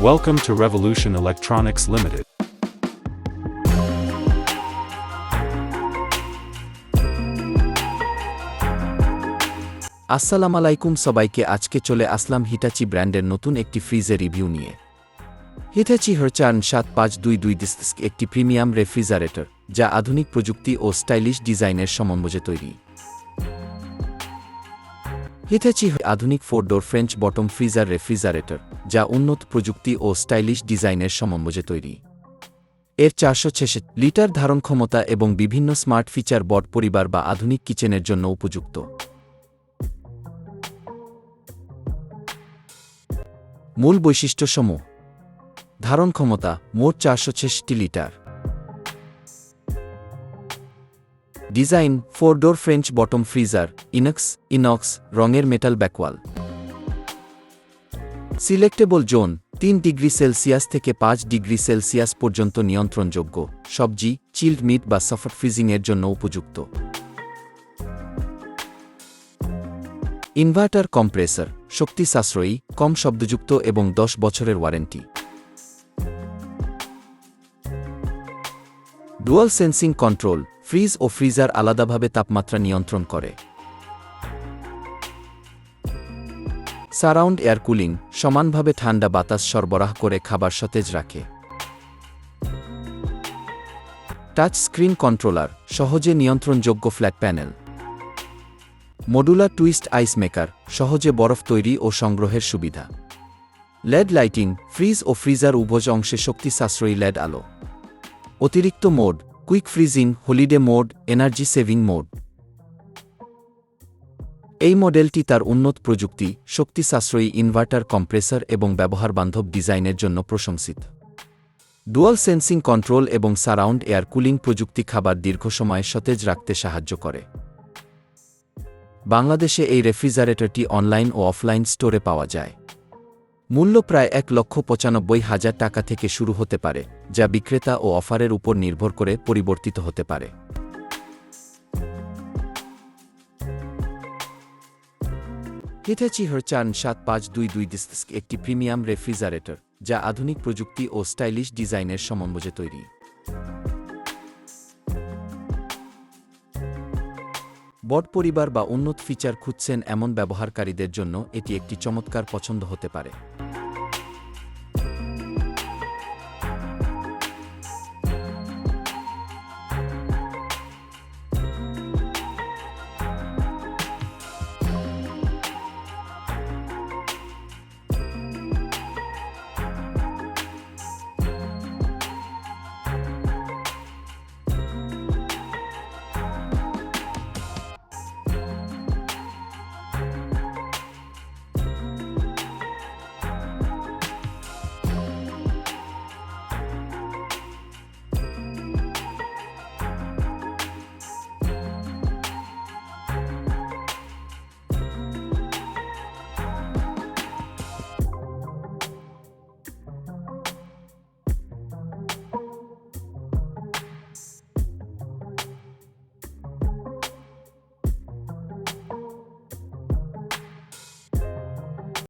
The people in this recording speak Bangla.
Welcome to Revolution Electronics Limited. আসসালামু আলাইকুম সবাইকে আজকে চলে আসলাম হিটাচি ব্র্যান্ডের নতুন একটি ফ্রিজের রিভিউ নিয়ে। হিটাচি হারচান 7522 একটি প্রিমিয়াম রেফ্রিজারেটর যা আধুনিক প্রযুক্তি ও স্টাইলিশ ডিজাইনের সমন্বয়ে তৈরি। হিটাচি আধুনিক 4-ডোর ফ্রেঞ্চ বটম ফ্রিজার রেফ্রিজারেটর যা উন্নত প্রযুক্তি ও স্টাইলিশ ডিজাইনের সমন্বয়ে তৈরি। এর 466 লিটার ধারণ ক্ষমতা এবং বিভিন্ন স্মার্ট ফিচার বড় পরিবার বা আধুনিক কিচেনের জন্য উপযুক্ত। মূল বৈশিষ্ট্যসমূহ: ধারণ ক্ষমতা মোট 466 litre. Design four door French bottom freezer, inox রঙের metal back wall. Selectable zone 3 degree Celsius থেকে 5 ডিগ্রি সেলসিয়াস পর্যন্ত নিয়ন্ত্রণযোগ্য, সবজি, চিল্ড মিট বা সফট ফ্রিজিংয়ের জন্য উপযুক্ত। ইনভার্টার কম্প্রেসর শক্তি সাশ্রয়ী, কম শব্দযুক্ত এবং 10 বছরের warranty. Dual sensing control fridge ও ফ্রিজার আলাদাভাবে তাপমাত্রা নিয়ন্ত্রণ করে। সারাউন্ড এয়ার কুলিং সমানভাবে ঠান্ডা বাতাস সরবরাহ করে খাবার সতেজ রাখে। টাচ স্ক্রিন কন্ট্রোলার সহজে নিয়ন্ত্রণযোগ্য flat panel. Modular twist ice maker সহজে বরফ তৈরি ও সংগ্রহের সুবিধা। লেড লাইটিং ফ্রিজ ও ফ্রিজার উভয় অংশে শক্তি সাশ্রয়ী লেড আলো। অতিরিক্ত mode quick freezing, holiday mode, energy saving mode. এই মডেলটি তার উন্নত প্রযুক্তি, শক্তি সাশ্রয়ী ইনভার্টার কম্প্রেসর এবং ব্যবহারবান্ধব ডিজাইনের জন্য প্রশংসিত। ডুয়াল সেন্সিং কন্ট্রোল এবং সারাউন্ড এয়ার কুলিং প্রযুক্তি খাবার দীর্ঘ সময় সতেজ রাখতে সাহায্য করে। বাংলাদেশে এই রেফ্রিজারেটরটি অনলাইন ও অফলাইন স্টোরে পাওয়া যায়। মূল্য প্রায় 1,95,000 টাকা থেকে শুরু হতে পারে, যা বিক্রেতা ও অফারের উপর নির্ভর করে পরিবর্তিত হতে পারে। হিটাচি হারচান 7522 একটি প্রিমিয়াম রেফ্রিজারেটর যা আধুনিক প্রযুক্তি ও স্টাইলিশ ডিজাইনের সমন্বয়ে তৈরি। বড় পরিবার বা উন্নত ফিচার খুঁজছেন এমন ব্যবহারকারীদের জন্য এটি একটি চমৎকার পছন্দ হতে পারে।